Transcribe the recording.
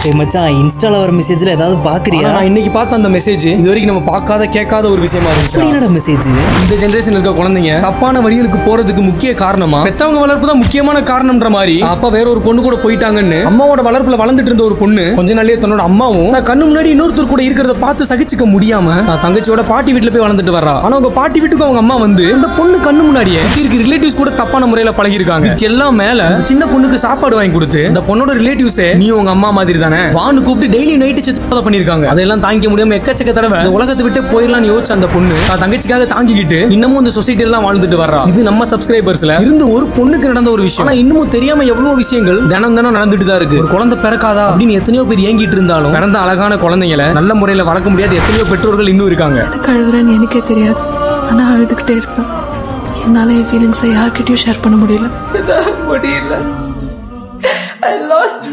ஏய் மச்சான், இன்ஸ்டால வர மெசேஜ்ல ஏதாவது பாக்குறியா? நான் இன்னைக்கு பார்த்த அந்த மெசேஜ் இது வரைக்கும் நம்ம பார்க்காத கேட்காத ஒரு விஷயமா இருந்துச்சு. என்னடா மெசேஜ்? இந்த ஜெனரேஷன் இருக்க குழந்தைங்க தப்பான வழிகளுக்கு போறதுக்கு முக்கிய காரணமா பெத்தவங்க வளர்ப்பு தான் முக்கியமான காரணம்ன்ற மாதிரி அப்பா வேற ஒரு பொண்ணு கூட போயிட்டாங்கன்னு அம்மாவோட வளர்ப்புல வளர்ந்துட்டு இருந்த ஒரு பொண்ணு கொஞ்ச நாள்லயே தன்னோட அம்மாவும் தான் கண்ணு முன்னாடி இன்னொருத்தர் கூட இருக்கிறத பார்த்து சகிச்சுக்க முடியாம தங்கச்சியோட பாட்டி வீட்டுல போய் வளர்ந்துட்டு வர்றா. ஆனா அவங்க பாட்டி வீட்டுக்கு அவங்க அம்மா வந்து இந்த பொண்ணு கண்ணு முன்னாடியே இருக்க ரிலேட்டிவ்ஸ் கூட தப்பான முறையில பழகி இருக்காங்க. எல்லாம் மேல சின்ன பொண்ணுக்கு சாப்பாடு வாங்கி கொடுத்து இந்த பொண்ணோட ரிலேட்டிவ்ஸே நீ உங்க அம்மா மாதிரி தானே வான்னு கூப்பிட்டு டெய்லி நைட்டு சித்தப்பதை பண்ணிருக்காங்க. அதெல்லாம் தாங்கிக்க முடியாம எக்கச்சக்க தடவை இந்த உலகத்தை விட்டு போயிடலாம்னு யோசிச்ச அந்த பொண்ணு தங்கச்சிக்காக தாங்கிக்கிட்டு இன்னமும் இந்த சொசைட்டில தான் வாழ்ந்துட்டு வர்றா. இது நம்ம சப்ஸ்கிரைபர்ஸ்ல இருந்து ஒரு பொண்ணுக்கு நடந்த ஒரு விஷயம். ஆனா இன்னமும் தெரியாம எவ்வளவு விஷயங்கள் தினம் தினம் நடந்துட்டு தான் இருக்கு. ஒரு குழந்தை பிறக்காதா அப்படின்னு எத்தனையோ பேர் ஏங்கிட்டு இருந்தாலும் பிறந்த அழகான குழந்தைகளை நல்ல முறையில வளர்க்க முடியாத எத்தனையோ பெற்றோர்கள் இன்னும் இருக்காங்க. கழுவுறேன்னு எனக்கே தெரியாது, ஆனா அழுதுகிட்டே இருப்பேன். என்னால என் ஃபீலிங்ஸை யார்கிட்டயும் ஷேர் பண்ண முடியல. I lost